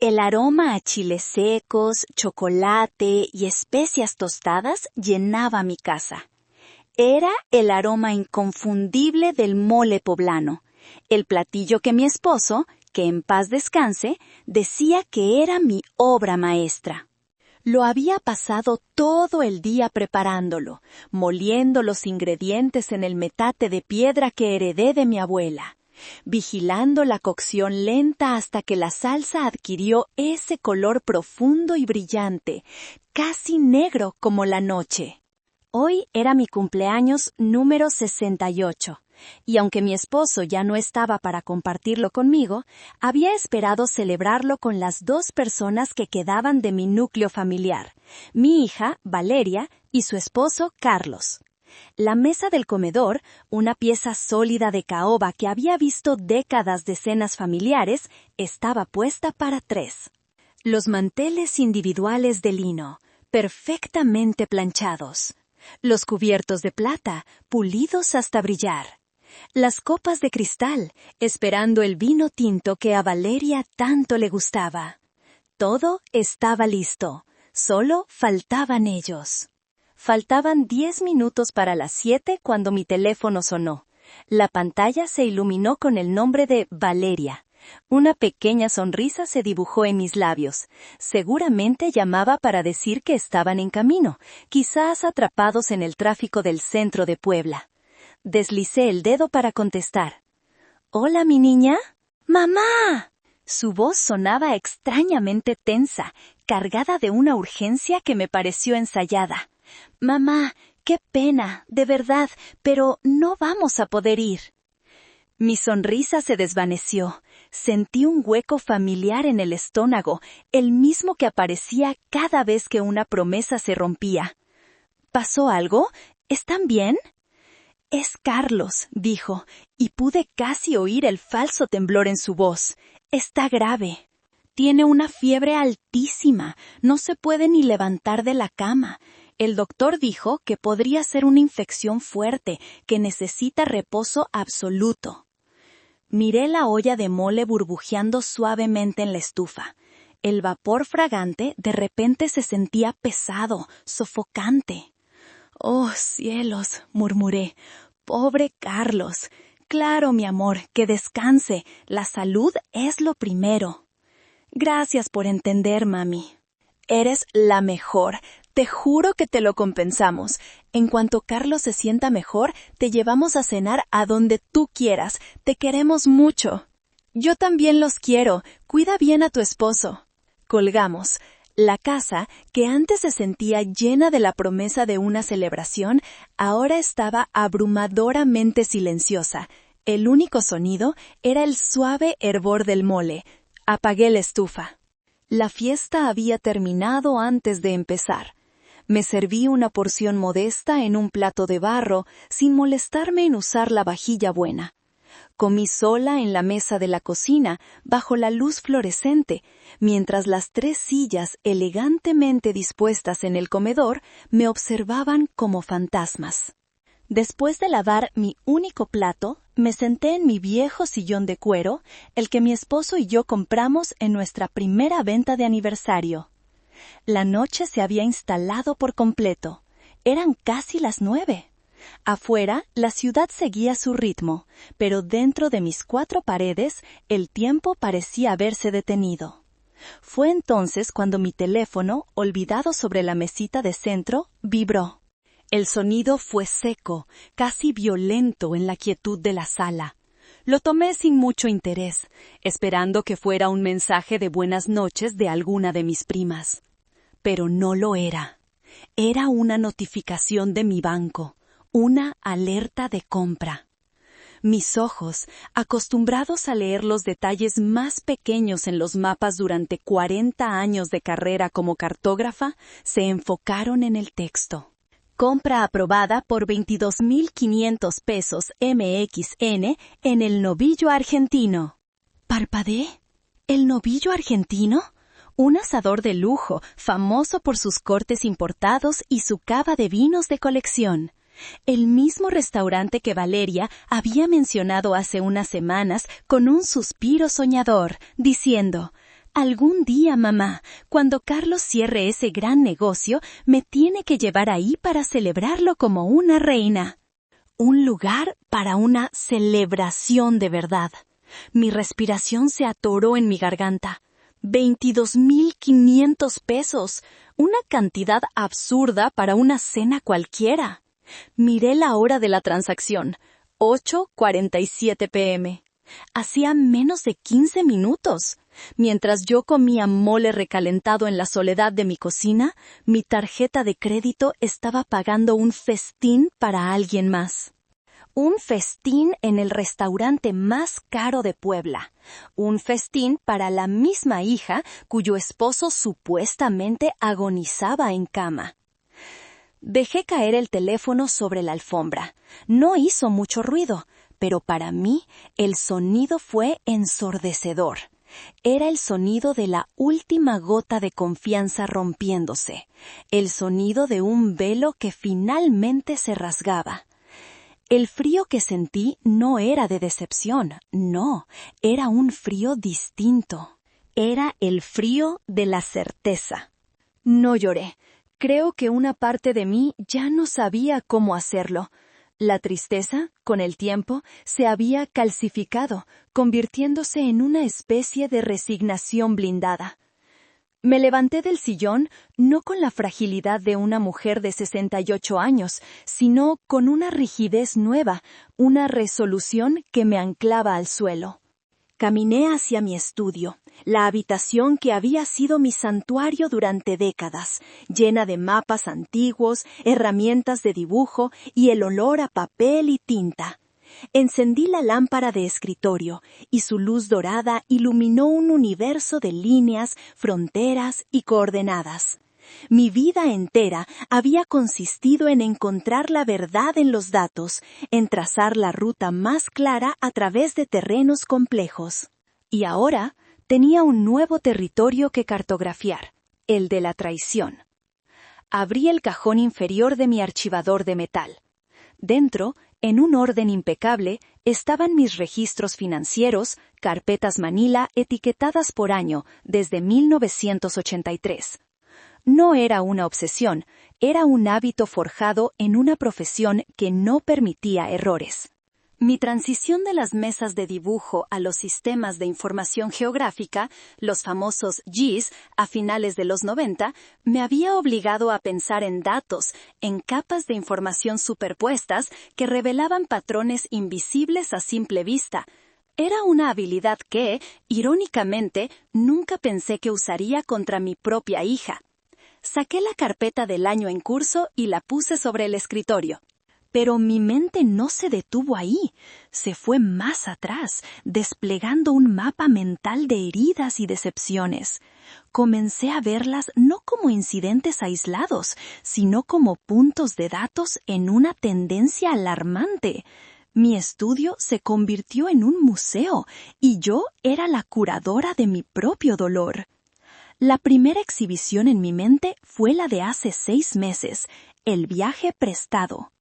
El aroma a chiles secos, chocolate y especias tostadas llenaba mi casa. Era el aroma inconfundible del mole poblano, el platillo que mi esposo, que en paz descanse, decía que era mi obra maestra. Lo había pasado todo el día preparándolo, moliendo los ingredientes en el metate de piedra que heredé de mi abuela, vigilando la cocción lenta hasta que la salsa adquirió ese color profundo y brillante, casi negro como la noche. Hoy era mi cumpleaños número 68, y aunque mi esposo ya no estaba para compartirlo conmigo, había esperado celebrarlo con las 2 personas que quedaban de mi núcleo familiar, mi hija, Valeria, y su esposo, Carlos. La mesa del comedor, una pieza sólida de caoba que había visto décadas de cenas familiares, estaba puesta para 3. Los manteles individuales de lino, perfectamente planchados. Los cubiertos de plata, pulidos hasta brillar. Las copas de cristal, esperando el vino tinto que a Valeria tanto le gustaba. Todo estaba listo, solo faltaban ellos. Faltaban 10 minutos para las 7 cuando mi teléfono sonó. La pantalla se iluminó con el nombre de Valeria. Una pequeña sonrisa se dibujó en mis labios. Seguramente llamaba para decir que estaban en camino, quizás atrapados en el tráfico del centro de Puebla. Deslicé el dedo para contestar. «¿Hola, mi niña?» «¡Mamá!». Su voz sonaba extrañamente tensa, cargada de una urgencia que me pareció ensayada. «Mamá, qué pena, de verdad, pero no vamos a poder ir». Mi sonrisa se desvaneció. Sentí un hueco familiar en el estómago, el mismo que aparecía cada vez que una promesa se rompía. ¿Pasó algo? ¿Están bien? «Es Carlos», dijo, y pude casi oír el falso temblor en su voz. «Está grave. Tiene una fiebre altísima, no se puede ni levantar de la cama. El doctor dijo que podría ser una infección fuerte, que necesita reposo absoluto». Miré la olla de mole burbujeando suavemente en la estufa. El vapor fragante de repente se sentía pesado, sofocante. «Oh, cielos», murmuré. «Pobre Carlos. Claro, mi amor, que descanse. La salud es lo primero». «Gracias por entender, mami. Eres la mejor. Te juro que te lo compensamos. En cuanto Carlos se sienta mejor, te llevamos a cenar a donde tú quieras. Te queremos mucho». «Yo también los quiero. Cuida bien a tu esposo». Colgamos. La casa, que antes se sentía llena de la promesa de una celebración, ahora estaba abrumadoramente silenciosa. El único sonido era el suave hervor del mole. Apagué la estufa. La fiesta había terminado antes de empezar. Me serví una porción modesta en un plato de barro, sin molestarme en usar la vajilla buena. Comí sola en la mesa de la cocina, bajo la luz fluorescente, mientras las 3 sillas elegantemente dispuestas en el comedor me observaban como fantasmas. Después de lavar mi único plato, me senté en mi viejo sillón de cuero, el que mi esposo y yo compramos en nuestra primera venta de aniversario. La noche se había instalado por completo. Eran casi las 9. Afuera, la ciudad seguía su ritmo, pero dentro de mis 4 paredes, el tiempo parecía haberse detenido. Fue entonces cuando mi teléfono, olvidado sobre la mesita de centro, vibró. El sonido fue seco, casi violento en la quietud de la sala. Lo tomé sin mucho interés, esperando que fuera un mensaje de buenas noches de alguna de mis primas. Pero no lo era. Era una notificación de mi banco, una alerta de compra. Mis ojos, acostumbrados a leer los detalles más pequeños en los mapas durante 40 años de carrera como cartógrafa, se enfocaron en el texto. Compra aprobada por 22,500 pesos MXN en el novillo argentino. Parpadeé. ¿El novillo argentino? Un asador de lujo, famoso por sus cortes importados y su cava de vinos de colección. El mismo restaurante que Valeria había mencionado hace unas semanas con un suspiro soñador, diciendo: Algún día, mamá, cuando Carlos cierre ese gran negocio, me tiene que llevar ahí para celebrarlo como una reina. Un lugar para una celebración de verdad. Mi respiración se atoró en mi garganta. 22,500 pesos, una cantidad absurda para una cena cualquiera. Miré la hora de la transacción, 8:47 p.m. Hacía menos de 15 minutos. Mientras yo comía mole recalentado en la soledad de mi cocina, mi tarjeta de crédito estaba pagando un festín para alguien más. Un festín en el restaurante más caro de Puebla. Un festín para la misma hija cuyo esposo supuestamente agonizaba en cama. Dejé caer el teléfono sobre la alfombra. No hizo mucho ruido, pero para mí el sonido fue ensordecedor. Era el sonido de la última gota de confianza rompiéndose, el sonido de un velo que finalmente se rasgaba. El frío que sentí no era de decepción, no, era un frío distinto. Era el frío de la certeza. No lloré. Creo que una parte de mí ya no sabía cómo hacerlo. La tristeza, con el tiempo, se había calcificado, convirtiéndose en una especie de resignación blindada. Me levanté del sillón no con la fragilidad de una mujer de 68 años, sino con una rigidez nueva, una resolución que me anclaba al suelo. Caminé hacia mi estudio, la habitación que había sido mi santuario durante décadas, llena de mapas antiguos, herramientas de dibujo y el olor a papel y tinta. Encendí la lámpara de escritorio y su luz dorada iluminó un universo de líneas, fronteras y coordenadas. Mi vida entera había consistido en encontrar la verdad en los datos, en trazar la ruta más clara a través de terrenos complejos. Y ahora tenía un nuevo territorio que cartografiar, el de la traición. Abrí el cajón inferior de mi archivador de metal. Dentro, en un orden impecable, estaban mis registros financieros, carpetas Manila etiquetadas por año desde 1983. No era una obsesión, era un hábito forjado en una profesión que no permitía errores. Mi transición de las mesas de dibujo a los sistemas de información geográfica, los famosos GIS, a finales de los 90, me había obligado a pensar en datos, en capas de información superpuestas que revelaban patrones invisibles a simple vista. Era una habilidad que, irónicamente, nunca pensé que usaría contra mi propia hija. Saqué la carpeta del año en curso y la puse sobre el escritorio. Pero mi mente no se detuvo ahí, se fue más atrás, desplegando un mapa mental de heridas y decepciones. Comencé a verlas no como incidentes aislados, sino como puntos de datos en una tendencia alarmante. Mi estudio se convirtió en un museo, y yo era la curadora de mi propio dolor. La primera exhibición en mi mente fue la de hace 6 meses, el viaje prestado.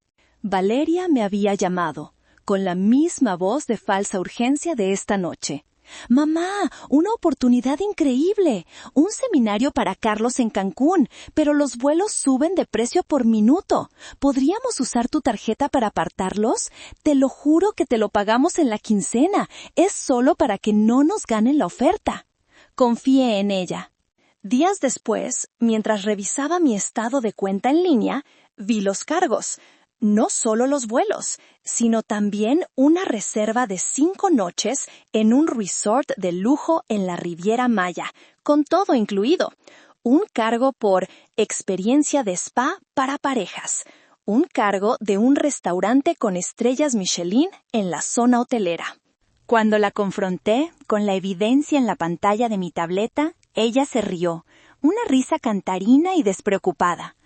Valeria me había llamado, con la misma voz de falsa urgencia de esta noche. «Mamá, una oportunidad increíble, un seminario para Carlos en Cancún, pero los vuelos suben de precio por minuto. ¿Podríamos usar tu tarjeta para apartarlos? Te lo juro que te lo pagamos en la quincena, es solo para que no nos ganen la oferta». Confié en ella. Días después, mientras revisaba mi estado de cuenta en línea, vi los cargos. No solo los vuelos, sino también una reserva de 5 noches en un resort de lujo en la Riviera Maya, con todo incluido. Un cargo por experiencia de spa para parejas. Un cargo de un restaurante con estrellas Michelin en la zona hotelera. Cuando la confronté con la evidencia en la pantalla de mi tableta, ella se rió, una risa cantarina y despreocupada.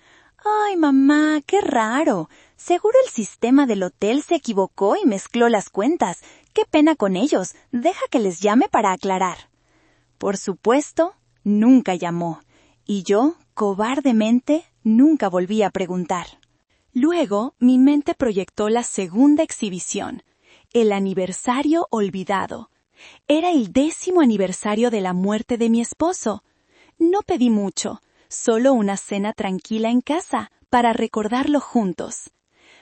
«Ay, mamá, qué raro. Seguro el sistema del hotel se equivocó y mezcló las cuentas. Qué pena con ellos. Deja que les llame para aclarar». Por supuesto, nunca llamó. Y yo, cobardemente, nunca volví a preguntar. Luego, mi mente proyectó la segunda exhibición. El aniversario olvidado. Era el 10º aniversario de la muerte de mi esposo. No pedí mucho, solo una cena tranquila en casa, para recordarlo juntos.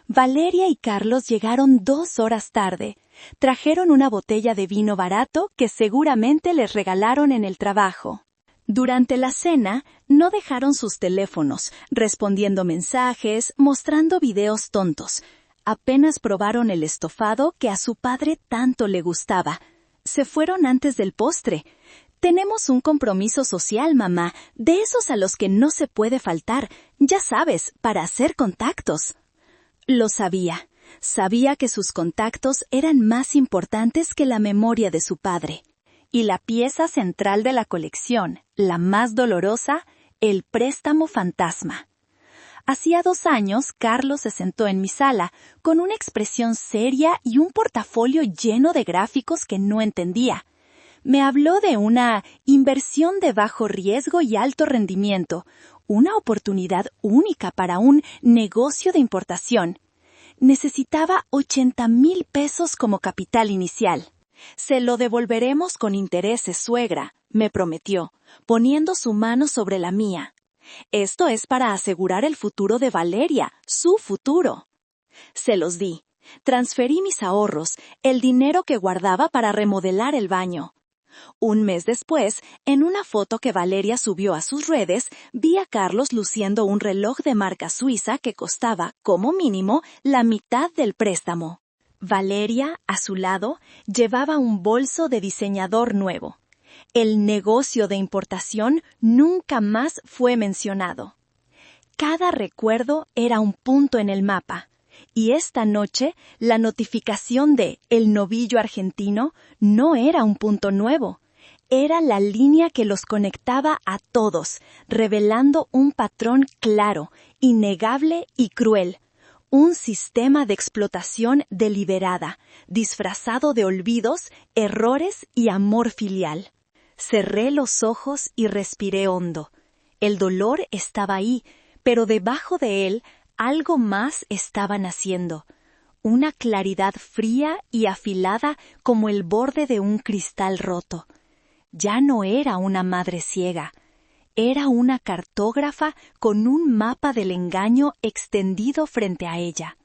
Valeria y Carlos llegaron 2 horas tarde. Trajeron una botella de vino barato que seguramente les regalaron en el trabajo. Durante la cena, no dejaron sus teléfonos, respondiendo mensajes, mostrando videos tontos. Apenas probaron el estofado que a su padre tanto le gustaba. Se fueron antes del postre. Tenemos un compromiso social, mamá, de esos a los que no se puede faltar, ya sabes, para hacer contactos. Lo sabía. Sabía que sus contactos eran más importantes que la memoria de su padre. Y la pieza central de la colección, la más dolorosa, el préstamo fantasma. Hacía 2 años, Carlos se sentó en mi sala, con una expresión seria y un portafolio lleno de gráficos que no entendía. Me habló de una inversión de bajo riesgo y alto rendimiento, una oportunidad única para un negocio de importación. Necesitaba 80,000 pesos como capital inicial. Se lo devolveremos con intereses, suegra, me prometió, poniendo su mano sobre la mía. Esto es para asegurar el futuro de Valeria, su futuro. Se los di. Transferí mis ahorros, el dinero que guardaba para remodelar el baño. Un mes después, en una foto que Valeria subió a sus redes, vi a Carlos luciendo un reloj de marca suiza que costaba, como mínimo, la mitad del préstamo. Valeria, a su lado, llevaba un bolso de diseñador nuevo. El negocio de importación nunca más fue mencionado. Cada recuerdo era un punto en el mapa. Y esta noche, la notificación de El novillo argentino no era un punto nuevo. Era la línea que los conectaba a todos, revelando un patrón claro, innegable y cruel. Un sistema de explotación deliberada, disfrazado de olvidos, errores y amor filial. Cerré los ojos y respiré hondo. El dolor estaba ahí, pero debajo de él algo más estaba naciendo. Una claridad fría y afilada como el borde de un cristal roto. Ya no era una madre ciega. Era una cartógrafa con un mapa del engaño extendido frente a ella.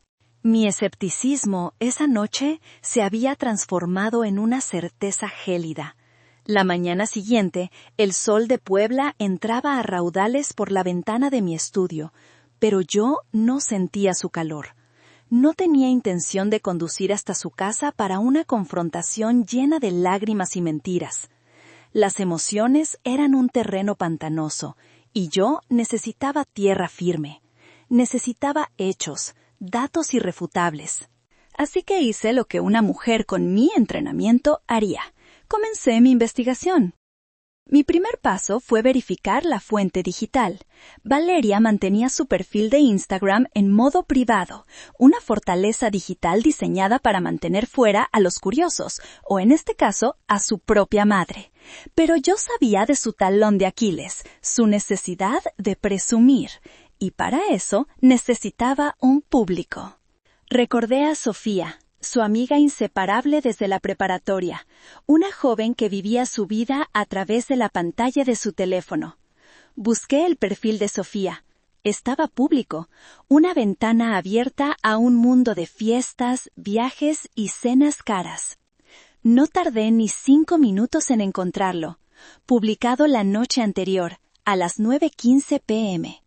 Mi escepticismo esa noche se había transformado en una certeza gélida. La mañana siguiente, el sol de Puebla entraba a raudales por la ventana de mi estudio, pero yo no sentía su calor. No tenía intención de conducir hasta su casa para una confrontación llena de lágrimas y mentiras. Las emociones eran un terreno pantanoso, y yo necesitaba tierra firme. Necesitaba hechos, datos irrefutables. Así que hice lo que una mujer con mi entrenamiento haría. Comencé mi investigación. Mi primer paso fue verificar la fuente digital. Valeria mantenía su perfil de Instagram en modo privado, una fortaleza digital diseñada para mantener fuera a los curiosos, o en este caso, a su propia madre. Pero yo sabía de su talón de Aquiles, su necesidad de presumir, y para eso necesitaba un público. Recordé a Sofía, su amiga inseparable desde la preparatoria, una joven que vivía su vida a través de la pantalla de su teléfono. Busqué el perfil de Sofía. Estaba público, una ventana abierta a un mundo de fiestas, viajes y cenas caras. No tardé ni 5 minutos en encontrarlo, publicado la noche anterior, a las 9:15 p.m.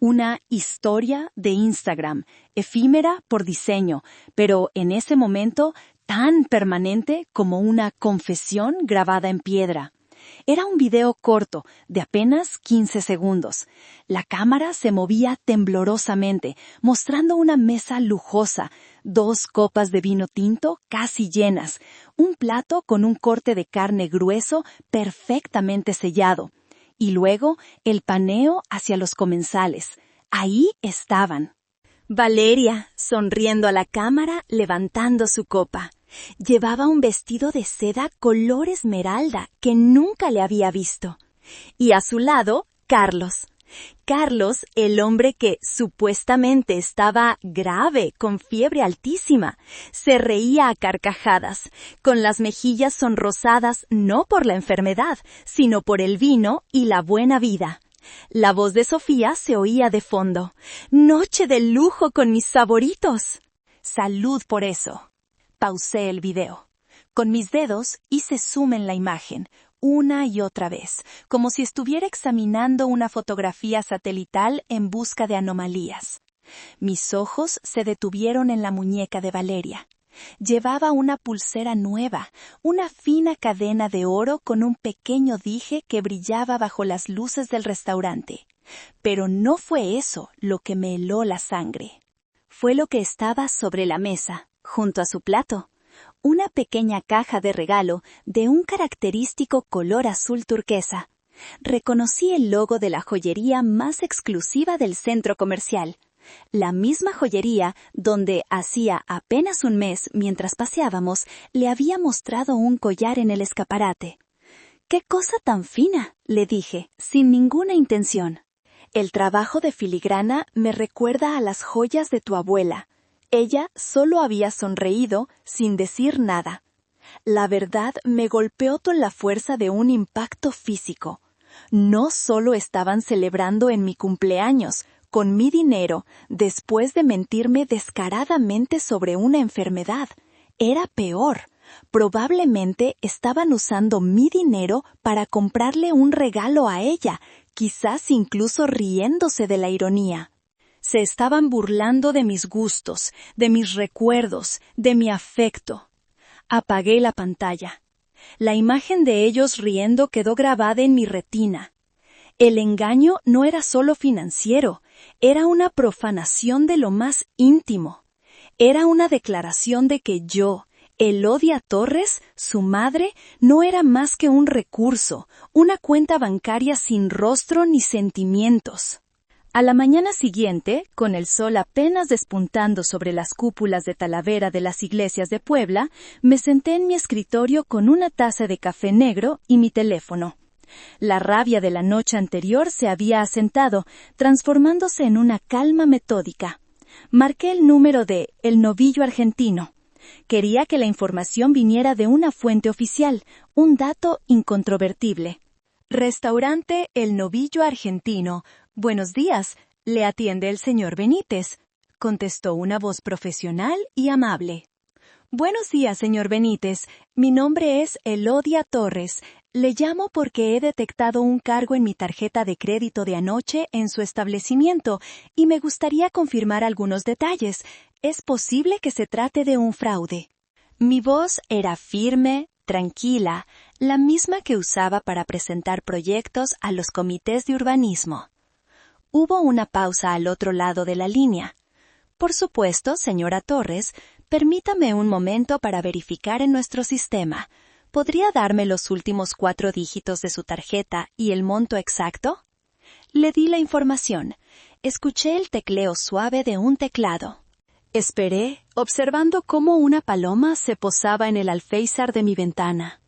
Una historia de Instagram, efímera por diseño, pero en ese momento tan permanente como una confesión grabada en piedra. Era un video corto, de apenas 15 segundos. La cámara se movía temblorosamente, mostrando una mesa lujosa, 2 copas de vino tinto casi llenas, un plato con un corte de carne grueso perfectamente sellado. Y luego el paneo hacia los comensales. Ahí estaban. Valeria, sonriendo a la cámara, levantando su copa. Llevaba un vestido de seda color esmeralda que nunca le había visto. Y a su lado, Carlos. Carlos, el hombre que supuestamente estaba grave, con fiebre altísima, se reía a carcajadas, con las mejillas sonrosadas no por la enfermedad, sino por el vino y la buena vida. La voz de Sofía se oía de fondo. ¡Noche de lujo con mis favoritos! ¡Salud por eso! Pausé el video. Con mis dedos hice zoom en la imagen, una y otra vez, como si estuviera examinando una fotografía satelital en busca de anomalías. Mis ojos se detuvieron en la muñeca de Valeria. Llevaba una pulsera nueva, una fina cadena de oro con un pequeño dije que brillaba bajo las luces del restaurante. Pero no fue eso lo que me heló la sangre. Fue lo que estaba sobre la mesa, junto a su plato. Una pequeña caja de regalo de un característico color azul turquesa. Reconocí el logo de la joyería más exclusiva del centro comercial. La misma joyería donde hacía apenas un mes, mientras paseábamos, le había mostrado un collar en el escaparate. «¡Qué cosa tan fina!», le dije, sin ninguna intención. «El trabajo de filigrana me recuerda a las joyas de tu abuela». Ella solo había sonreído sin decir nada. La verdad me golpeó con la fuerza de un impacto físico. No solo estaban celebrando en mi cumpleaños, con mi dinero, después de mentirme descaradamente sobre una enfermedad. Era peor. Probablemente estaban usando mi dinero para comprarle un regalo a ella, quizás incluso riéndose de la ironía. Se estaban burlando de mis gustos, de mis recuerdos, de mi afecto. Apagué la pantalla. La imagen de ellos riendo quedó grabada en mi retina. El engaño no era solo financiero, era una profanación de lo más íntimo. Era una declaración de que yo, Elodia Torres, su madre, no era más que un recurso, una cuenta bancaria sin rostro ni sentimientos. A la mañana siguiente, con el sol apenas despuntando sobre las cúpulas de Talavera de las iglesias de Puebla, me senté en mi escritorio con una taza de café negro y mi teléfono. La rabia de la noche anterior se había asentado, transformándose en una calma metódica. Marqué el número de El Novillo Argentino. Quería que la información viniera de una fuente oficial, un dato incontrovertible. Restaurante El Novillo Argentino. «Buenos días, le atiende el señor Benítez», contestó una voz profesional y amable. «Buenos días, señor Benítez. Mi nombre es Elodia Torres. Le llamo porque he detectado un cargo en mi tarjeta de crédito de anoche en su establecimiento y me gustaría confirmar algunos detalles. ¿Es posible que se trate de un fraude?». Mi voz era firme, tranquila, la misma que usaba para presentar proyectos a los comités de urbanismo. Hubo una pausa al otro lado de la línea. «Por supuesto, señora Torres, permítame un momento para verificar en nuestro sistema. ¿Podría darme los últimos 4 dígitos de su tarjeta y el monto exacto?». Le di la información. Escuché el tecleo suave de un teclado. Esperé, observando cómo una paloma se posaba en el alféizar de mi ventana.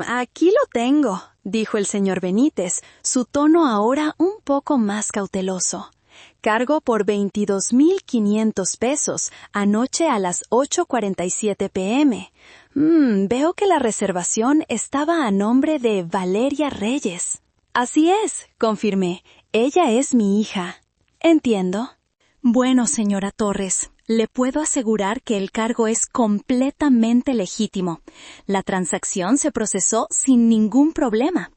Aquí lo tengo», dijo el señor Benítez, su tono ahora un poco más cauteloso. «Cargo por 22,500 pesos, anoche a las 8:47 p.m. Veo que la reservación estaba a nombre de Valeria Reyes». «Así es», confirmé. «Ella es mi hija». «Entiendo». «Bueno, señora Torres, le puedo asegurar que el cargo es completamente legítimo. La transacción se procesó sin ningún problema».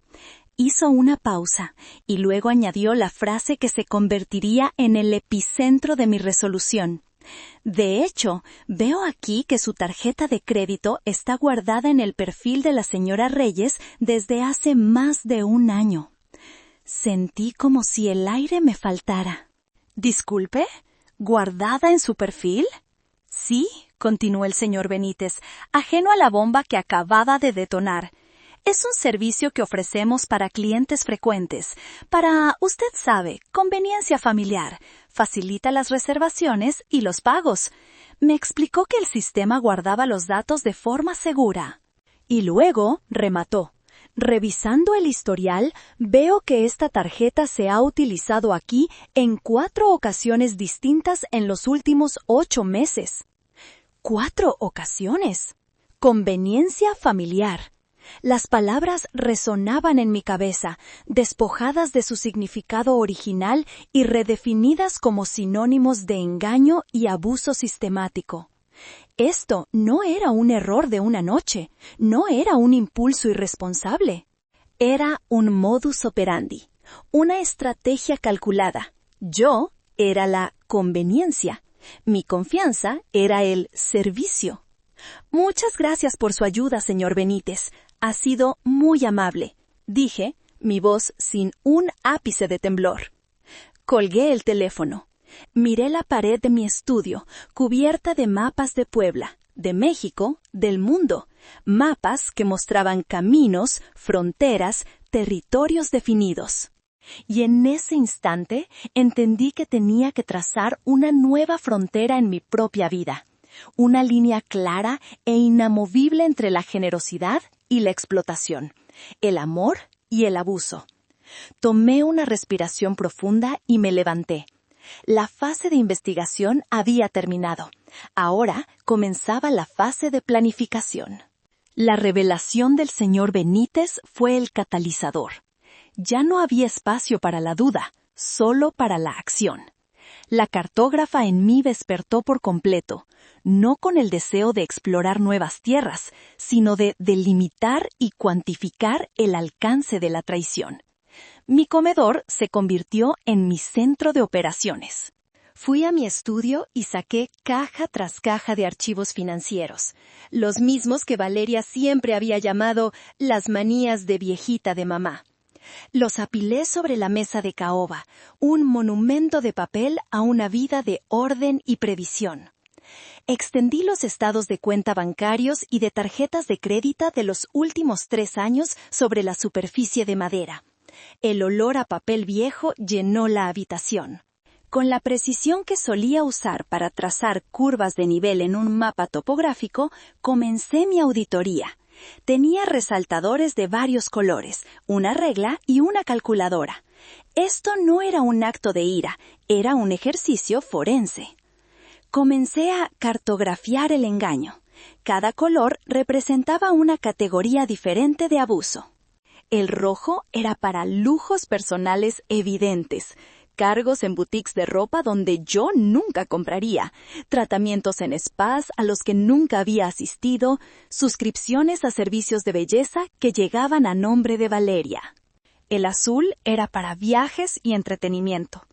Hizo una pausa y luego añadió la frase que se convertiría en el epicentro de mi resolución. «De hecho, veo aquí que su tarjeta de crédito está guardada en el perfil de la señora Reyes desde hace más de un año». Sentí como si el aire me faltara. «¿Disculpe? ¿Guardada en su perfil?». «Sí», continuó el señor Benítez, ajeno a la bomba que acababa de detonar. «Es un servicio que ofrecemos para clientes frecuentes, para, usted sabe, conveniencia familiar. Facilita las reservaciones y los pagos. Me explicó que el sistema guardaba los datos de forma segura». Y luego remató. Revisando el historial, veo que esta tarjeta se ha utilizado aquí en 4 ocasiones distintas en los últimos 8 meses. 4 ocasiones. Conveniencia familiar. Las palabras resonaban en mi cabeza, despojadas de su significado original y redefinidas como sinónimos de engaño y abuso sistemático. Esto no era un error de una noche, no era un impulso irresponsable. Era un modus operandi, una estrategia calculada. Yo era la conveniencia, mi confianza era el servicio. Muchas gracias por su ayuda, señor Benítez. Ha sido muy amable, dije, mi voz sin un ápice de temblor. Colgué el teléfono. Miré la pared de mi estudio, cubierta de mapas de Puebla, de México, del mundo, mapas que mostraban caminos, fronteras, territorios definidos. Y en ese instante entendí que tenía que trazar una nueva frontera en mi propia vida, una línea clara e inamovible entre la generosidad y la explotación, el amor y el abuso. Tomé una respiración profunda y me levanté. La fase de investigación había terminado. Ahora comenzaba la fase de planificación. La revelación del señor Benítez fue el catalizador. Ya no había espacio para la duda, solo para la acción. La cartógrafa en mí despertó por completo, no con el deseo de explorar nuevas tierras, sino de delimitar y cuantificar el alcance de la traición. Mi comedor se convirtió en mi centro de operaciones. Fui a mi estudio y saqué caja tras caja de archivos financieros, los mismos que Valeria siempre había llamado las manías de viejita de mamá. Los apilé sobre la mesa de caoba, un monumento de papel a una vida de orden y previsión. Extendí los estados de cuenta bancarios y de tarjetas de crédito de los últimos 3 años sobre la superficie de madera. El olor a papel viejo llenó la habitación. Con la precisión que solía usar para trazar curvas de nivel en un mapa topográfico, comencé mi auditoría. Tenía resaltadores de varios colores, una regla y una calculadora. Esto no era un acto de ira, era un ejercicio forense. Comencé a cartografiar el engaño. Cada color representaba una categoría diferente de abuso. El rojo era para lujos personales evidentes, cargos en boutiques de ropa donde yo nunca compraría, tratamientos en spas a los que nunca había asistido, suscripciones a servicios de belleza que llegaban a nombre de Valeria. El azul era para viajes y entretenimiento.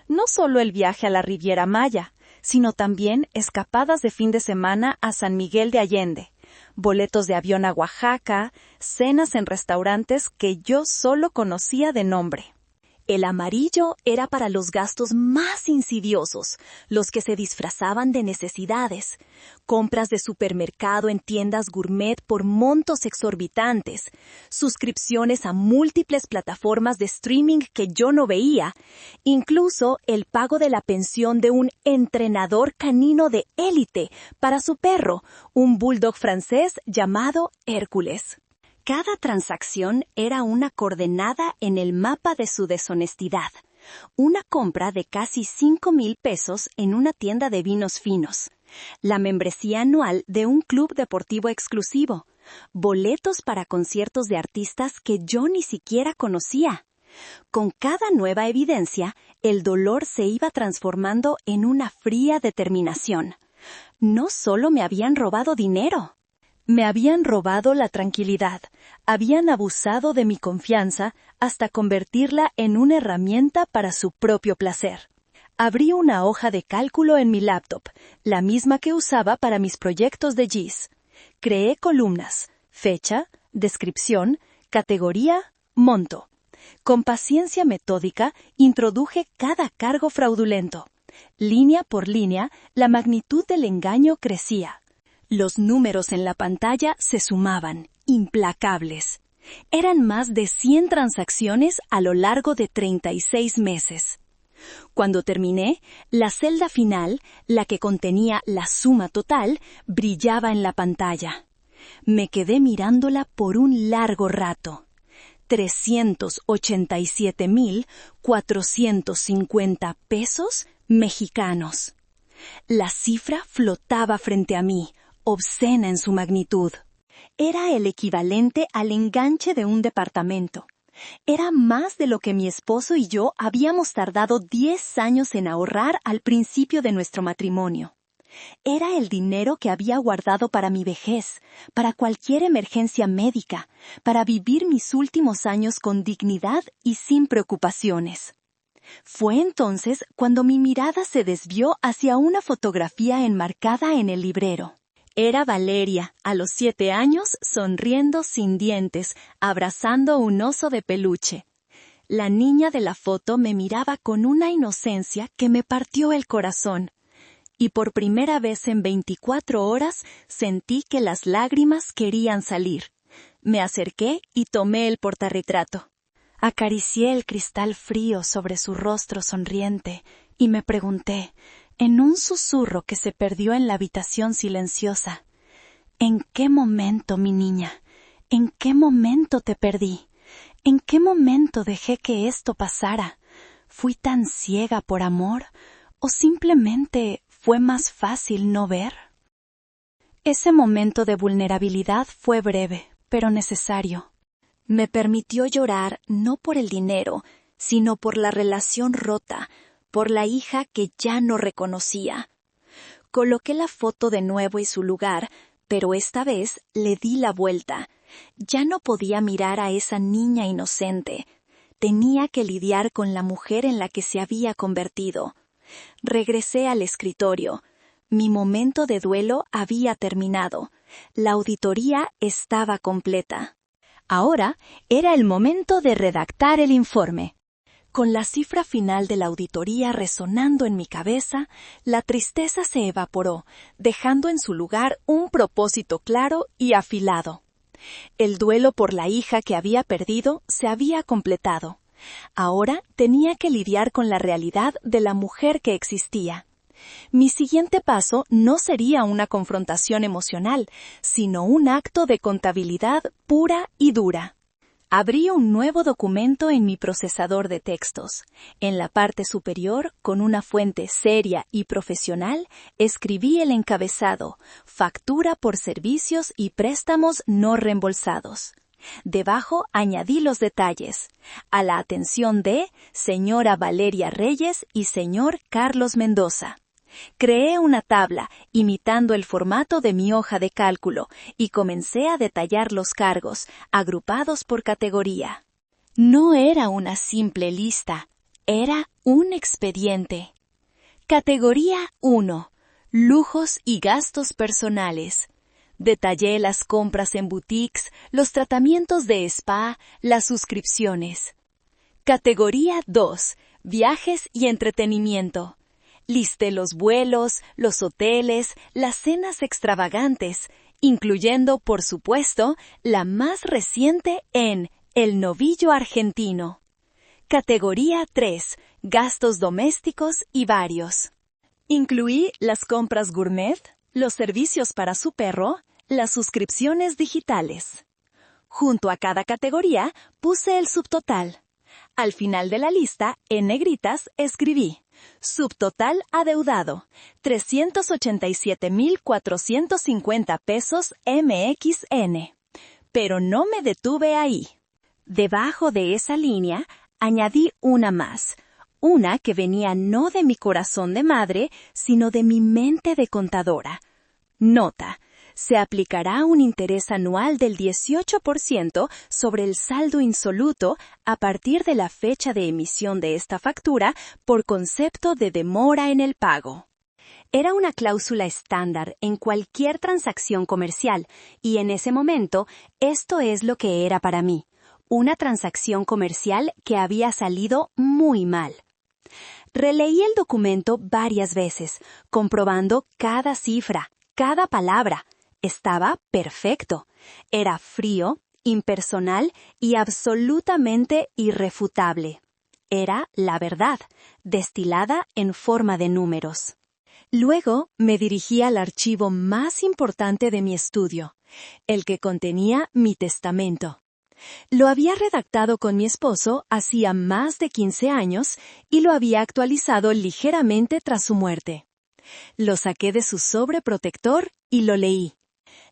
No solo el viaje a la Riviera Maya, sino también escapadas de fin de semana a San Miguel de Allende, boletos de avión a Oaxaca, cenas en restaurantes que yo solo conocía de nombre. El amarillo era para los gastos más insidiosos, los que se disfrazaban de necesidades, compras de supermercado en tiendas gourmet por montos exorbitantes, suscripciones a múltiples plataformas de streaming que yo no veía, incluso el pago de la pensión de un entrenador canino de élite para su perro, un bulldog francés llamado Hércules. Cada transacción era una coordenada en el mapa de su deshonestidad. Una compra de casi 5,000 pesos en una tienda de vinos finos. La membresía anual de un club deportivo exclusivo. Boletos para conciertos de artistas que yo ni siquiera conocía. Con cada nueva evidencia, el dolor se iba transformando en una fría determinación. No solo me habían robado dinero. Me habían robado la tranquilidad, habían abusado de mi confianza hasta convertirla en una herramienta para su propio placer. Abrí una hoja de cálculo en mi laptop, la misma que usaba para mis proyectos de GIS. Creé columnas, fecha, descripción, categoría, monto. Con paciencia metódica, introduje cada cargo fraudulento. Línea por línea, la magnitud del engaño crecía. Los números en la pantalla se sumaban, implacables. Eran más de 100 transacciones a lo largo de 36 meses. Cuando terminé, la celda final, la que contenía la suma total, brillaba en la pantalla. Me quedé mirándola por un largo rato. $387,450 mexicanos. La cifra flotaba frente a mí, obscena en su magnitud. Era el equivalente al enganche de un departamento. Era más de lo que mi esposo y yo habíamos tardado 10 años en ahorrar al principio de nuestro matrimonio. Era el dinero que había guardado para mi vejez, para cualquier emergencia médica, para vivir mis últimos años con dignidad y sin preocupaciones. Fue entonces cuando mi mirada se desvió hacia una fotografía enmarcada en el librero. Era Valeria, a los 7 años, sonriendo sin dientes, abrazando un oso de peluche. La niña de la foto me miraba con una inocencia que me partió el corazón. Y por primera vez en 24 horas sentí que las lágrimas querían salir. Me acerqué y tomé el portarretrato. Acaricié el cristal frío sobre su rostro sonriente y me pregunté, en un susurro que se perdió en la habitación silenciosa, ¿en qué momento, mi niña? ¿En qué momento te perdí? ¿En qué momento dejé que esto pasara? ¿Fui tan ciega por amor? ¿O simplemente fue más fácil no ver? Ese momento de vulnerabilidad fue breve, pero necesario. Me permitió llorar no por el dinero, sino por la relación rota, por la hija que ya no reconocía. Coloqué la foto de nuevo en su lugar, pero esta vez le di la vuelta. Ya no podía mirar a esa niña inocente. Tenía que lidiar con la mujer en la que se había convertido. Regresé al escritorio. Mi momento de duelo había terminado. La auditoría estaba completa. Ahora era el momento de redactar el informe. Con la cifra final de la auditoría resonando en mi cabeza, la tristeza se evaporó, dejando en su lugar un propósito claro y afilado. El duelo por la hija que había perdido se había completado. Ahora tenía que lidiar con la realidad de la mujer que existía. Mi siguiente paso no sería una confrontación emocional, sino un acto de contabilidad pura y dura. Abrí un nuevo documento en mi procesador de textos. En la parte superior, con una fuente seria y profesional, escribí el encabezado: Factura por servicios y préstamos no reembolsados. Debajo añadí los detalles: a la atención de señora Valeria Reyes y señor Carlos Mendoza. Creé una tabla, imitando el formato de mi hoja de cálculo, y comencé a detallar los cargos, agrupados por categoría. No era una simple lista, era un expediente. Categoría 1. Lujos y gastos personales. Detallé las compras en boutiques, los tratamientos de spa, las suscripciones. Categoría 2. Viajes y entretenimiento. Listé los vuelos, los hoteles, las cenas extravagantes, incluyendo, por supuesto, la más reciente en El Novillo Argentino. Categoría 3. Gastos domésticos y varios. Incluí las compras gourmet, los servicios para su perro, las suscripciones digitales. Junto a cada categoría puse el subtotal. Al final de la lista, en negritas, escribí: subtotal adeudado, 387,450 pesos MXN. Pero no me detuve ahí. Debajo de esa línea, añadí una más. Una que venía no de mi corazón de madre, sino de mi mente de contadora. Nota: se aplicará un interés anual del 18% sobre el saldo insoluto a partir de la fecha de emisión de esta factura por concepto de demora en el pago. Era una cláusula estándar en cualquier transacción comercial, y en ese momento esto es lo que era para mí: una transacción comercial que había salido muy mal. Releí el documento varias veces, comprobando cada cifra, cada palabra. Estaba perfecto. Era frío, impersonal y absolutamente irrefutable. Era la verdad, destilada en forma de números. Luego me dirigí al archivo más importante de mi estudio, el que contenía mi testamento. Lo había redactado con mi esposo hacía más de 15 años y lo había actualizado ligeramente tras su muerte. Lo saqué de su sobreprotector y lo leí.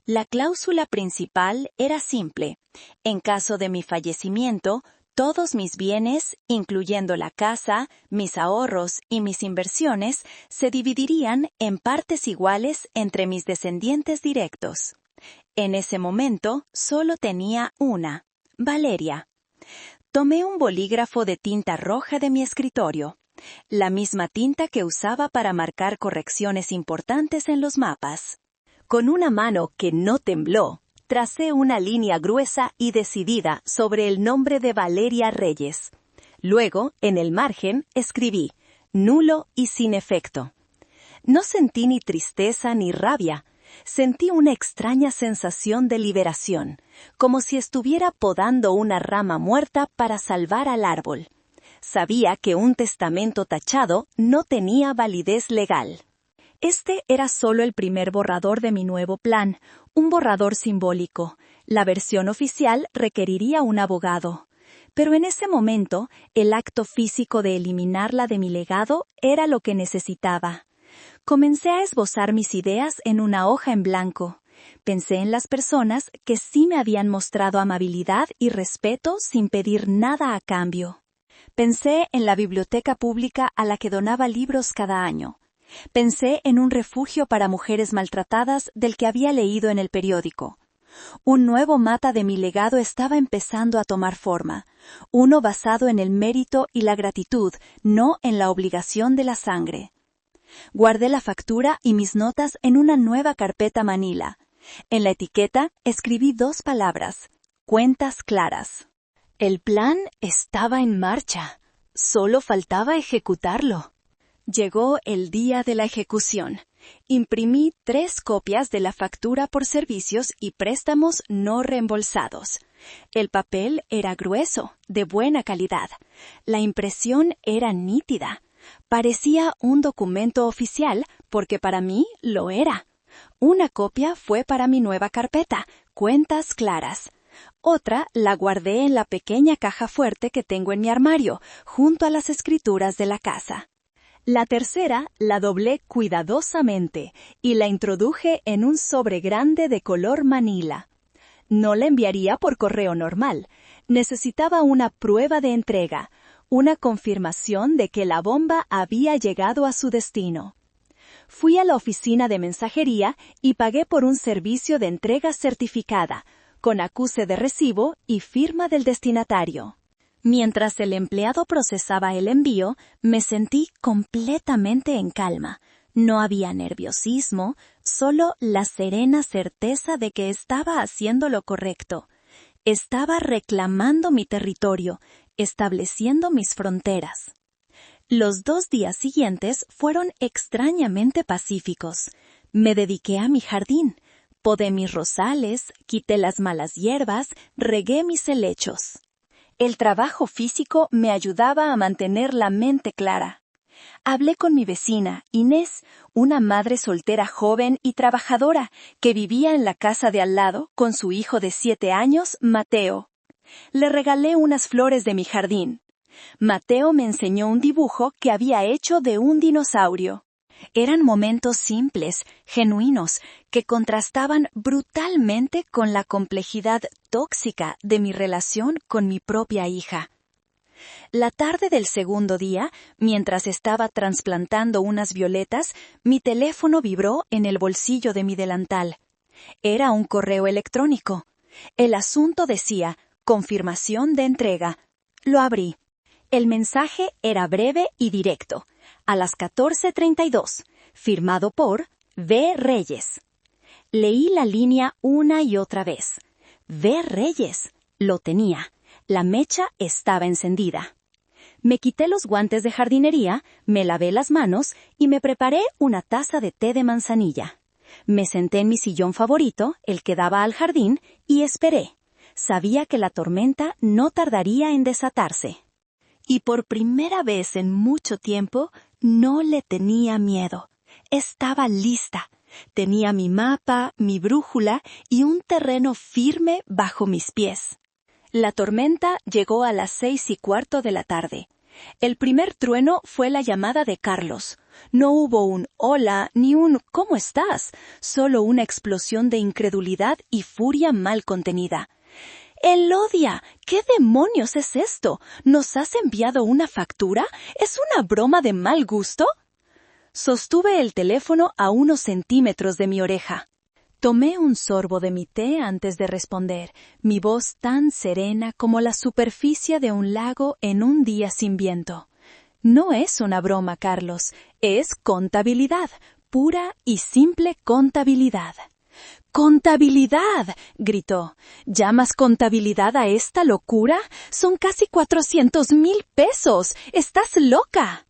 La cláusula principal era simple. En caso de mi fallecimiento, todos mis bienes, incluyendo la casa, mis ahorros y mis inversiones, se dividirían en partes iguales entre mis descendientes directos. En ese momento, solo tenía una, Valeria. Tomé un bolígrafo de tinta roja de mi escritorio, la misma tinta que usaba para marcar correcciones importantes en los mapas. Con una mano que no tembló, tracé una línea gruesa y decidida sobre el nombre de Valeria Reyes. Luego, en el margen, escribí, nulo y sin efecto. No sentí ni tristeza ni rabia. Sentí una extraña sensación de liberación, como si estuviera podando una rama muerta para salvar al árbol. Sabía que un testamento tachado no tenía validez legal. Este era solo el primer borrador de mi nuevo plan, un borrador simbólico. La versión oficial requeriría un abogado. Pero en ese momento, el acto físico de eliminarla de mi legado era lo que necesitaba. Comencé a esbozar mis ideas en una hoja en blanco. Pensé en las personas que sí me habían mostrado amabilidad y respeto sin pedir nada a cambio. Pensé en la biblioteca pública a la que donaba libros cada año. Pensé en un refugio para mujeres maltratadas del que había leído en el periódico. Un nuevo mapa de mi legado estaba empezando a tomar forma, uno basado en el mérito y la gratitud, no en la obligación de la sangre. Guardé la factura y mis notas en una nueva carpeta Manila. En la etiqueta escribí 2 palabras, cuentas claras. El plan estaba en marcha, solo faltaba ejecutarlo. Llegó el día de la ejecución. Imprimí 3 copias de la factura por servicios y préstamos no reembolsados. El papel era grueso, de buena calidad. La impresión era nítida. Parecía un documento oficial porque para mí lo era. Una copia fue para mi nueva carpeta, Cuentas Claras. Otra la guardé en la pequeña caja fuerte que tengo en mi armario, junto a las escrituras de la casa. La tercera la doblé cuidadosamente y la introduje en un sobre grande de color Manila. No la enviaría por correo normal. Necesitaba una prueba de entrega, una confirmación de que la bomba había llegado a su destino. Fui a la oficina de mensajería y pagué por un servicio de entrega certificada, con acuse de recibo y firma del destinatario. Mientras el empleado procesaba el envío, me sentí completamente en calma. No había nerviosismo, solo la serena certeza de que estaba haciendo lo correcto. Estaba reclamando mi territorio, estableciendo mis fronteras. Los 2 días siguientes fueron extrañamente pacíficos. Me dediqué a mi jardín. Podé mis rosales, quité las malas hierbas, regué mis helechos. El trabajo físico me ayudaba a mantener la mente clara. Hablé con mi vecina, Inés, una madre soltera joven y trabajadora que vivía en la casa de al lado con su hijo de 7 años, Mateo. Le regalé unas flores de mi jardín. Mateo me enseñó un dibujo que había hecho de un dinosaurio. Eran momentos simples, genuinos, que contrastaban brutalmente con la complejidad tóxica de mi relación con mi propia hija. La tarde del segundo día, mientras estaba trasplantando unas violetas, mi teléfono vibró en el bolsillo de mi delantal. Era un correo electrónico. El asunto decía, confirmación de entrega. Lo abrí. El mensaje era breve y directo. A las 14:32, firmado por V. Reyes. Leí la línea una y otra vez. V. Reyes. Lo tenía. La mecha estaba encendida. Me quité los guantes de jardinería, me lavé las manos y me preparé una taza de té de manzanilla. Me senté en mi sillón favorito, el que daba al jardín, y esperé. Sabía que la tormenta no tardaría en desatarse. Y por primera vez en mucho tiempo, no le tenía miedo. Estaba lista. Tenía mi mapa, mi brújula y un terreno firme bajo mis pies. La tormenta llegó a las 6:15 de la tarde. El primer trueno fue la llamada de Carlos. No hubo un hola ni un ¿cómo estás? Solo una explosión de incredulidad y furia mal contenida. Elodia, ¿qué demonios es esto? ¿Nos has enviado una factura? ¿Es una broma de mal gusto? Sostuve el teléfono a unos centímetros de mi oreja. Tomé un sorbo de mi té antes de responder, mi voz tan serena como la superficie de un lago en un día sin viento. No es una broma, Carlos, es contabilidad, pura y simple contabilidad. ¡Contabilidad!, gritó. ¿Llamas contabilidad a esta locura? Son casi 400,000 pesos. ¡Estás loca!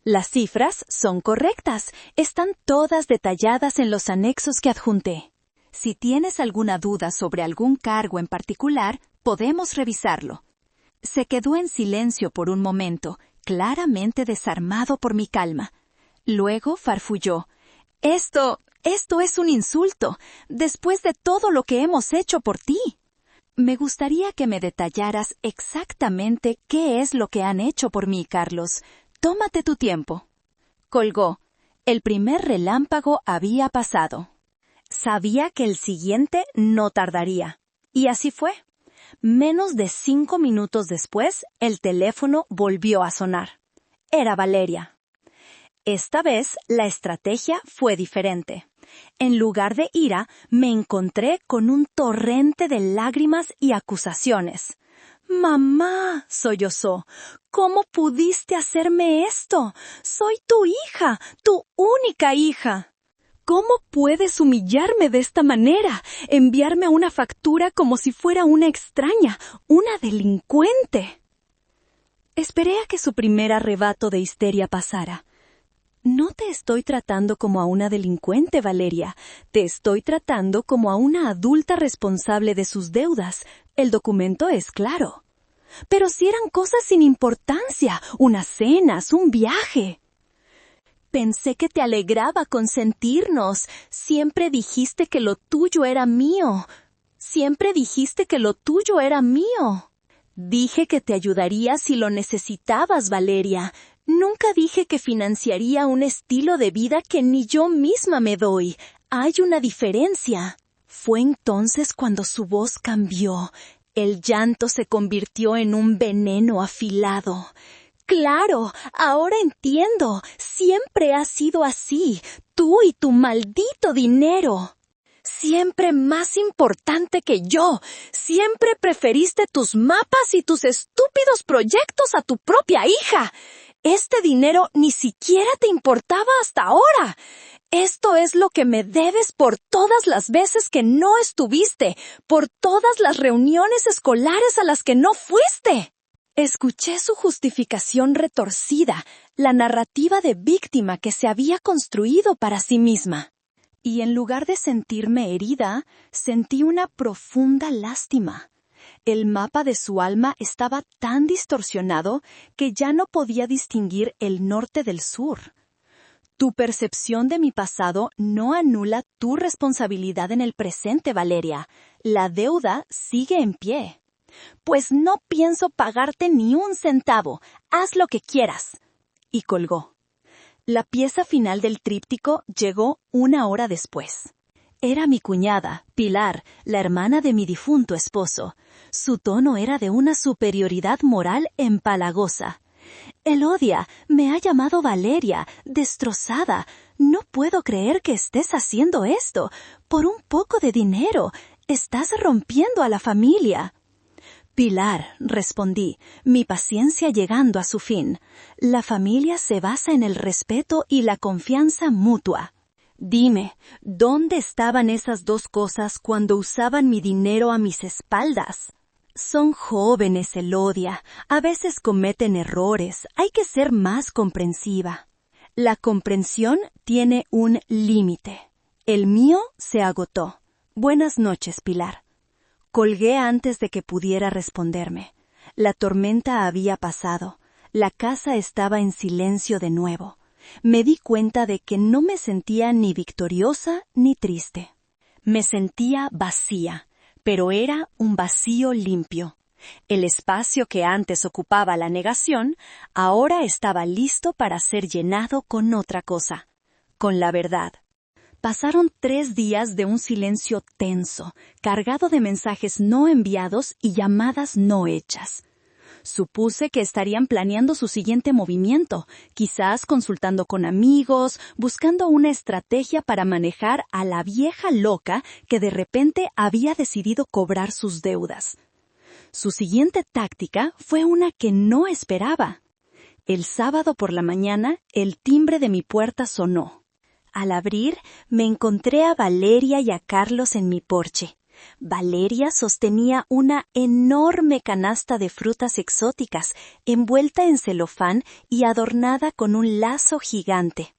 Las cifras son correctas. Están todas detalladas en los anexos que adjunté. Si tienes alguna duda sobre algún cargo en particular, podemos revisarlo. Se quedó en silencio por un momento, claramente desarmado por mi calma. Luego farfulló. Esto es un insulto, después de todo lo que hemos hecho por ti. Me gustaría que me detallaras exactamente qué es lo que han hecho por mí, Carlos. Tómate tu tiempo. Colgó. El primer relámpago había pasado. Sabía que el siguiente no tardaría. Y así fue. Menos de 5 minutos después, el teléfono volvió a sonar. Era Valeria. Esta vez, la estrategia fue diferente. En lugar de ira, me encontré con un torrente de lágrimas y acusaciones. «Mamá», sollozó, «¿cómo pudiste hacerme esto? Soy tu hija, tu única hija. ¿Cómo puedes humillarme de esta manera? Enviarme una factura como si fuera una extraña, una delincuente». Esperé a que su primer arrebato de histeria pasara. No te estoy tratando como a una delincuente, Valeria. Te estoy tratando como a una adulta responsable de sus deudas. El documento es claro. Pero si eran cosas sin importancia, unas cenas, un viaje. Pensé que te alegraba consentirnos. Siempre dijiste que lo tuyo era mío. Siempre dijiste que lo tuyo era mío. Dije que te ayudaría si lo necesitabas, Valeria. Nunca dije que financiaría un estilo de vida que ni yo misma me doy. Hay una diferencia. Fue entonces cuando su voz cambió. El llanto se convirtió en un veneno afilado. Claro, ahora entiendo. Siempre ha sido así. Tú y tu maldito dinero. Siempre más importante que yo. Siempre preferiste tus mapas y tus estúpidos proyectos a tu propia hija. Este dinero ni siquiera te importaba hasta ahora. Esto es lo que me debes por todas las veces que no estuviste, por todas las reuniones escolares a las que no fuiste. Escuché su justificación retorcida, la narrativa de víctima que se había construido para sí misma. Y en lugar de sentirme herida, sentí una profunda lástima. El mapa de su alma estaba tan distorsionado que ya no podía distinguir el norte del sur. Tu percepción de mi pasado no anula tu responsabilidad en el presente, Valeria. La deuda sigue en pie. Pues no pienso pagarte ni un centavo. Haz lo que quieras. Y colgó. La pieza final del tríptico llegó 1 hora después. Era mi cuñada, Pilar, la hermana de mi difunto esposo. Su tono era de una superioridad moral empalagosa. Elodia, me ha llamado Valeria, destrozada. No puedo creer que estés haciendo esto. Por un poco de dinero. Estás rompiendo a la familia. Pilar, respondí, mi paciencia llegando a su fin. La familia se basa en el respeto y la confianza mutua. Dime, ¿dónde estaban esas dos cosas cuando usaban mi dinero a mis espaldas? Son jóvenes, Elodia. A veces cometen errores. Hay que ser más comprensiva. La comprensión tiene un límite. El mío se agotó. Buenas noches, Pilar. Colgué antes de que pudiera responderme. La tormenta había pasado. La casa estaba en silencio de nuevo. Me di cuenta de que no me sentía ni victoriosa ni triste. Me sentía vacía, pero era un vacío limpio. El espacio que antes ocupaba la negación, ahora estaba listo para ser llenado con otra cosa, con la verdad. Pasaron 3 días de un silencio tenso, cargado de mensajes no enviados y llamadas no hechas. Supuse que estarían planeando su siguiente movimiento, quizás consultando con amigos, buscando una estrategia para manejar a la vieja loca que de repente había decidido cobrar sus deudas. Su siguiente táctica fue una que no esperaba. El sábado por la mañana, el timbre de mi puerta sonó. Al abrir, me encontré a Valeria y a Carlos en mi porche. Valeria sostenía una enorme canasta de frutas exóticas, envuelta en celofán y adornada con un lazo gigante.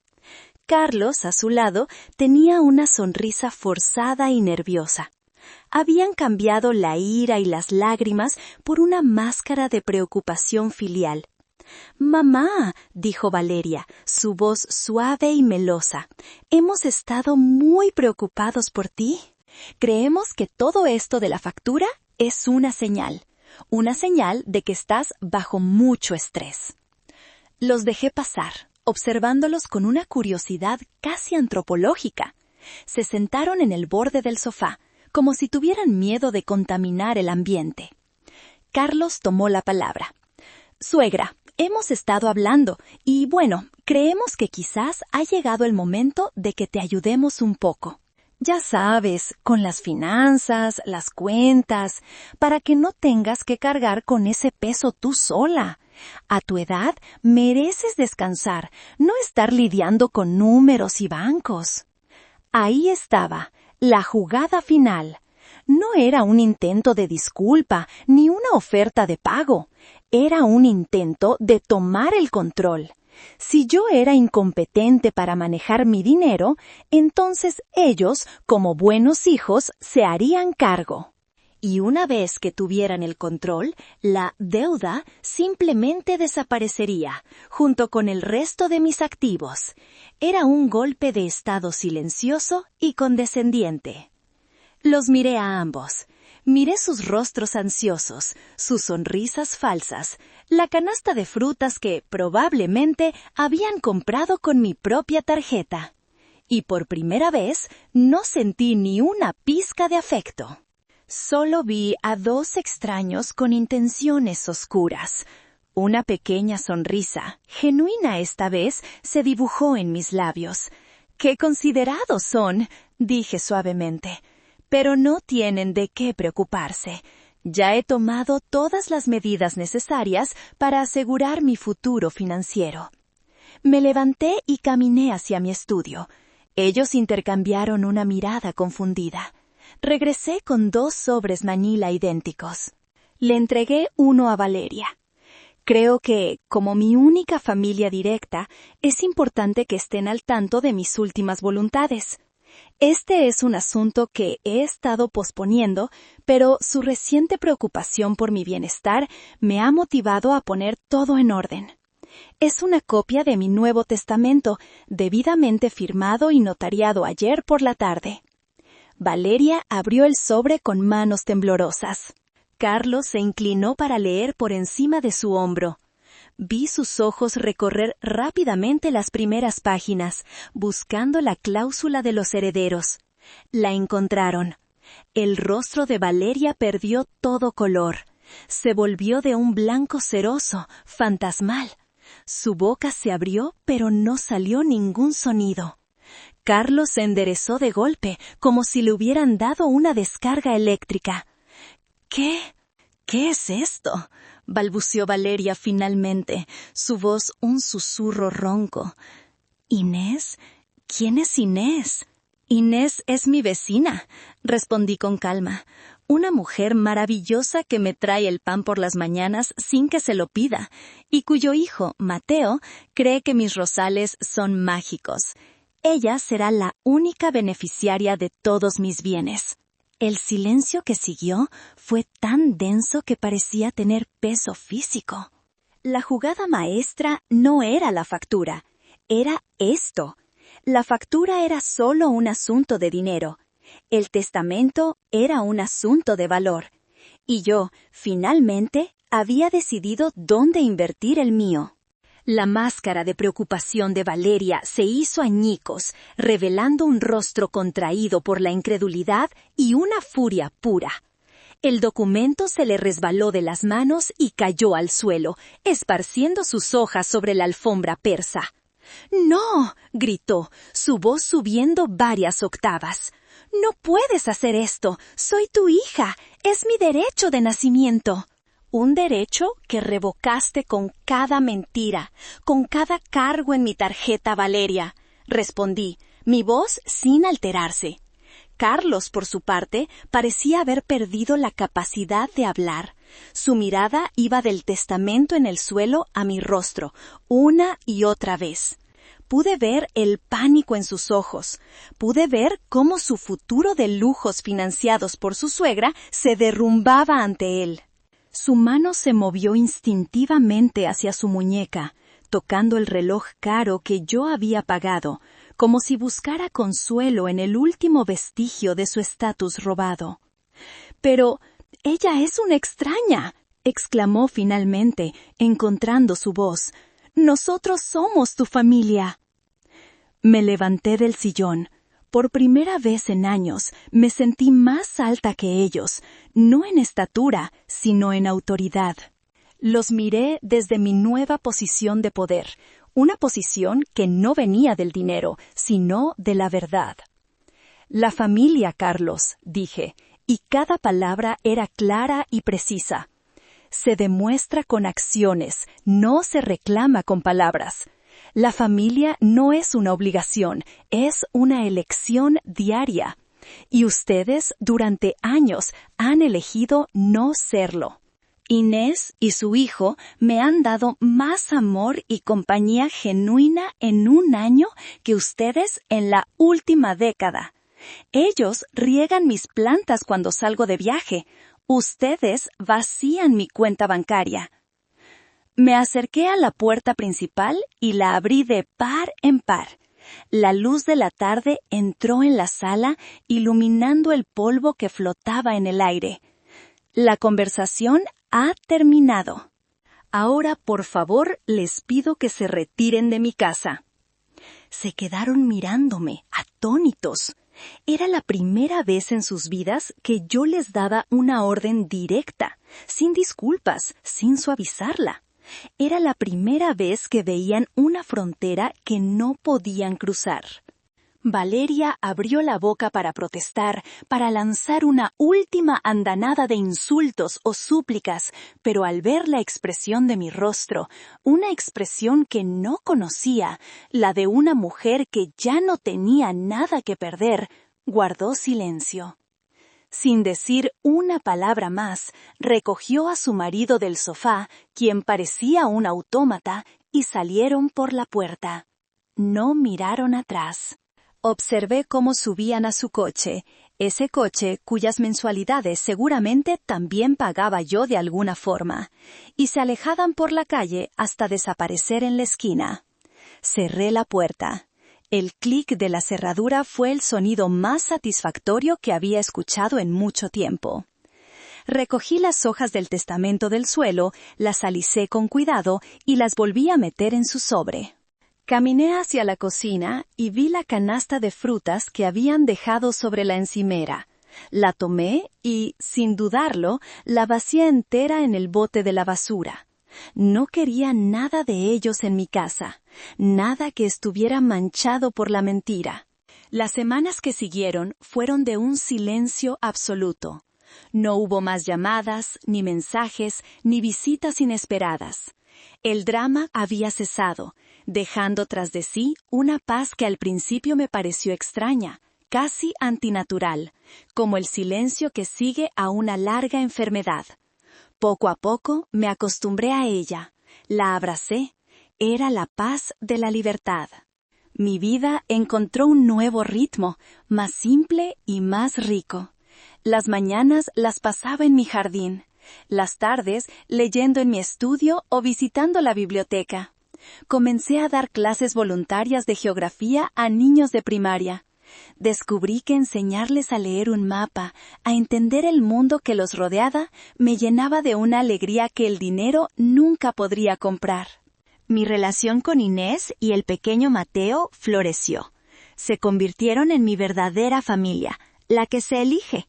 Carlos, a su lado, tenía una sonrisa forzada y nerviosa. Habían cambiado la ira y las lágrimas por una máscara de preocupación filial. «Mamá», dijo Valeria, su voz suave y melosa, «hemos estado muy preocupados por ti. Creemos que todo esto de la factura es una señal de que estás bajo mucho estrés». Los dejé pasar, observándolos con una curiosidad casi antropológica. Se sentaron en el borde del sofá, como si tuvieran miedo de contaminar el ambiente. Carlos tomó la palabra. «Suegra, hemos estado hablando y, bueno, creemos que quizás ha llegado el momento de que te ayudemos un poco. Ya sabes, con las finanzas, las cuentas, para que no tengas que cargar con ese peso tú sola. A tu edad mereces descansar, no estar lidiando con números y bancos». Ahí estaba, la jugada final. No era un intento de disculpa ni una oferta de pago. Era un intento de tomar el control. Si yo era incompetente para manejar mi dinero, entonces ellos, como buenos hijos, se harían cargo. Y una vez que tuvieran el control, la deuda simplemente desaparecería, junto con el resto de mis activos. Era un golpe de estado silencioso y condescendiente. Los miré a ambos. Miré sus rostros ansiosos, sus sonrisas falsas, la canasta de frutas que probablemente habían comprado con mi propia tarjeta. Y por primera vez no sentí ni una pizca de afecto. Solo vi a 2 extraños con intenciones oscuras. Una pequeña sonrisa, genuina esta vez, se dibujó en mis labios. «¡Qué considerados son!», dije suavemente. «Pero no tienen de qué preocuparse. Ya he tomado todas las medidas necesarias para asegurar mi futuro financiero». Me levanté y caminé hacia mi estudio. Ellos intercambiaron una mirada confundida. Regresé con 2 sobres manila idénticos. Le entregué uno a Valeria. Creo que, como mi única familia directa, es importante que estén al tanto de mis últimas voluntades. Este es un asunto que he estado posponiendo, pero su reciente preocupación por mi bienestar me ha motivado a poner todo en orden. Es una copia de mi Nuevo Testamento, debidamente firmado y notariado ayer por la tarde. Valeria abrió el sobre con manos temblorosas. Carlos se inclinó para leer por encima de su hombro. Vi sus ojos recorrer rápidamente las primeras páginas, buscando la cláusula de los herederos. La encontraron. El rostro de Valeria perdió todo color. Se volvió de un blanco ceroso, fantasmal. Su boca se abrió, pero no salió ningún sonido. Carlos se enderezó de golpe, como si le hubieran dado una descarga eléctrica. «¿Qué es esto?», balbuceó Valeria finalmente, su voz un susurro ronco. «¿Inés? ¿Quién es Inés?» «Inés es mi vecina», respondí con calma. «Una mujer maravillosa que me trae el pan por las mañanas sin que se lo pida, y cuyo hijo, Mateo, cree que mis rosales son mágicos. Ella será la única beneficiaria de todos mis bienes». El silencio que siguió fue tan denso que parecía tener peso físico. La jugada maestra no era la factura, era esto. La factura era solo un asunto de dinero. El testamento era un asunto de valor. Y yo, finalmente, había decidido dónde invertir el mío. La máscara de preocupación de Valeria se hizo añicos, revelando un rostro contraído por la incredulidad y una furia pura. El documento se le resbaló de las manos y cayó al suelo, esparciendo sus hojas sobre la alfombra persa. «¡No!», gritó, su voz subiendo varias octavas. «No puedes hacer esto. Soy tu hija. Es mi derecho de nacimiento». «Un derecho que revocaste con cada mentira, con cada cargo en mi tarjeta, Valeria», respondí, mi voz sin alterarse. Carlos, por su parte, parecía haber perdido la capacidad de hablar. Su mirada iba del testamento en el suelo a mi rostro, una y otra vez. Pude ver el pánico en sus ojos. Pude ver cómo su futuro de lujos financiados por su suegra se derrumbaba ante él. Su mano se movió instintivamente hacia su muñeca, tocando el reloj caro que yo había pagado, como si buscara consuelo en el último vestigio de su estatus robado. «Pero ella es una extraña», exclamó finalmente, encontrando su voz. «Nosotros somos tu familia». Me levanté del sillón. Por primera vez en años me sentí más alta que ellos, no en estatura, sino en autoridad. Los miré desde mi nueva posición de poder, una posición que no venía del dinero, sino de la verdad. «La familia, Carlos», dije, y cada palabra era clara y precisa. «Se demuestra con acciones, no se reclama con palabras». La familia no es una obligación, es una elección diaria. Y ustedes, durante años, han elegido no serlo. Inés y su hijo me han dado más amor y compañía genuina en un año que ustedes en la última década. Ellos riegan mis plantas cuando salgo de viaje. Ustedes vacían mi cuenta bancaria. Me acerqué a la puerta principal y la abrí de par en par. La luz de la tarde entró en la sala, iluminando el polvo que flotaba en el aire. La conversación ha terminado. Ahora, por favor, les pido que se retiren de mi casa. Se quedaron mirándome, atónitos. Era la primera vez en sus vidas que yo les daba una orden directa, sin disculpas, sin suavizarla. Era la primera vez que veían una frontera que no podían cruzar. Valeria abrió la boca para protestar, para lanzar una última andanada de insultos o súplicas, pero al ver la expresión de mi rostro, una expresión que no conocía, la de una mujer que ya no tenía nada que perder, guardó silencio. Sin decir una palabra más, recogió a su marido del sofá, quien parecía un autómata, y salieron por la puerta. No miraron atrás. Observé cómo subían a su coche, ese coche cuyas mensualidades seguramente también pagaba yo de alguna forma, y se alejaban por la calle hasta desaparecer en la esquina. Cerré la puerta. El clic de la cerradura fue el sonido más satisfactorio que había escuchado en mucho tiempo. Recogí las hojas del testamento del suelo, las alicé con cuidado y las volví a meter en su sobre. Caminé hacia la cocina y vi la canasta de frutas que habían dejado sobre la encimera. La tomé y, sin dudarlo, la vacié entera en el bote de la basura. No quería nada de ellos en mi casa, nada que estuviera manchado por la mentira. Las semanas que siguieron fueron de un silencio absoluto. No hubo más llamadas, ni mensajes, ni visitas inesperadas. El drama había cesado, dejando tras de sí una paz que al principio me pareció extraña, casi antinatural, como el silencio que sigue a una larga enfermedad. Poco a poco me acostumbré a ella, la abracé, era la paz de la libertad. Mi vida encontró un nuevo ritmo, más simple y más rico. Las mañanas las pasaba en mi jardín, las tardes leyendo en mi estudio o visitando la biblioteca. Comencé a dar clases voluntarias de geografía a niños de primaria. Descubrí que enseñarles a leer un mapa, a entender el mundo que los rodeaba, me llenaba de una alegría que el dinero nunca podría comprar. Mi relación con Inés y el pequeño Mateo floreció. Se convirtieron en mi verdadera familia, la que se elige.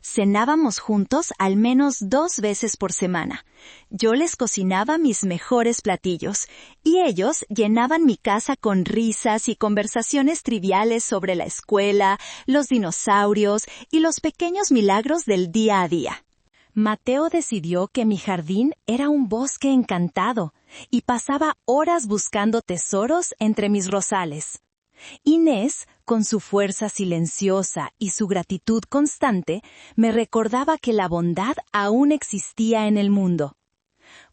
Cenábamos juntos al menos 2 veces por semana. Yo les cocinaba mis mejores platillos, y ellos llenaban mi casa con risas y conversaciones triviales sobre la escuela, los dinosaurios y los pequeños milagros del día a día. Mateo decidió que mi jardín era un bosque encantado, y pasaba horas buscando tesoros entre mis rosales. Inés, con su fuerza silenciosa y su gratitud constante, me recordaba que la bondad aún existía en el mundo.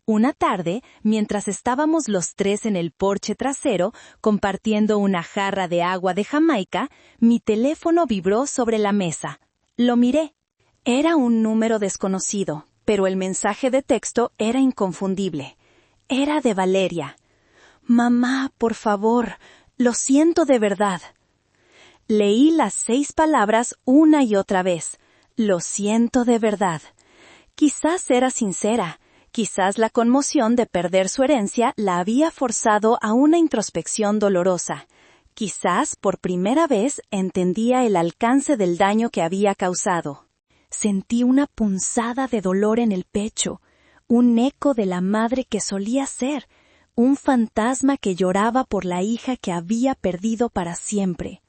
Una tarde, mientras estábamos los 3 en el porche trasero, compartiendo una jarra de agua de Jamaica, mi teléfono vibró sobre la mesa. Lo miré. Era un número desconocido, pero el mensaje de texto era inconfundible. Era de Valeria. «Mamá, por favor, lo siento de verdad». Leí las 6 palabras una y otra vez. Lo siento de verdad. Quizás era sincera. Quizás la conmoción de perder su herencia la había forzado a una introspección dolorosa. Quizás por primera vez entendía el alcance del daño que había causado. Sentí una punzada de dolor en el pecho, un eco de la madre que solía ser, un fantasma que lloraba por la hija que había perdido para siempre.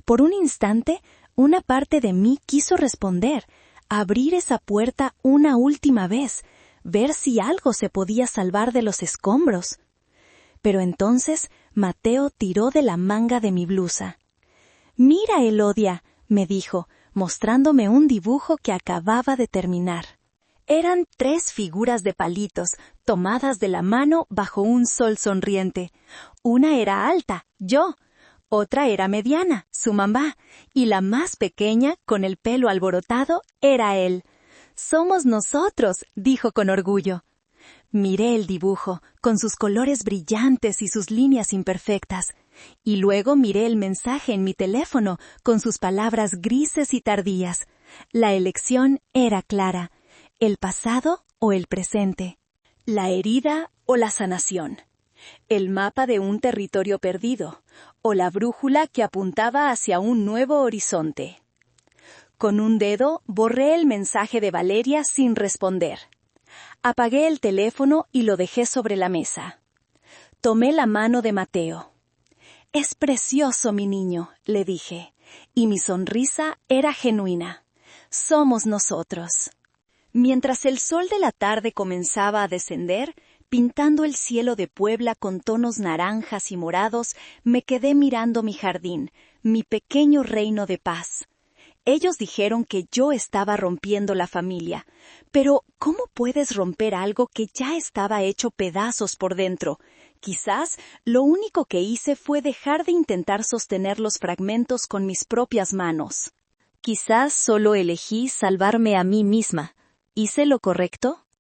Por un instante, una parte de mí quiso responder, abrir esa puerta una última vez, ver si algo se podía salvar de los escombros. Pero entonces Mateo tiró de la manga de mi blusa. «Mira, Elodia», me dijo, mostrándome un dibujo que acababa de terminar. Eran 3 figuras de palitos, tomadas de la mano bajo un sol sonriente. Una era alta, yo. Otra era mediana, su mamá, y la más pequeña, con el pelo alborotado, era él. «Somos nosotros», dijo con orgullo. Miré el dibujo, con sus colores brillantes y sus líneas imperfectas, y luego miré el mensaje en mi teléfono, con sus palabras grises y tardías. La elección era clara: el pasado o el presente, la herida o la sanación, el mapa de un territorio perdido, o la brújula que apuntaba hacia un nuevo horizonte. Con un dedo borré el mensaje de Valeria sin responder. Apagué el teléfono y lo dejé sobre la mesa. Tomé la mano de Mateo. «Es precioso, mi niño», le dije, y mi sonrisa era genuina. «Somos nosotros». Mientras el sol de la tarde comenzaba a descender, pintando el cielo de Puebla con tonos naranjas y morados, me quedé mirando mi jardín, mi pequeño reino de paz. Ellos dijeron que yo estaba rompiendo la familia, pero ¿cómo puedes romper algo que ya estaba hecho pedazos por dentro? Quizás lo único que hice fue dejar de intentar sostener los fragmentos con mis propias manos. Quizás solo elegí salvarme a mí misma. ¿Hice lo correcto?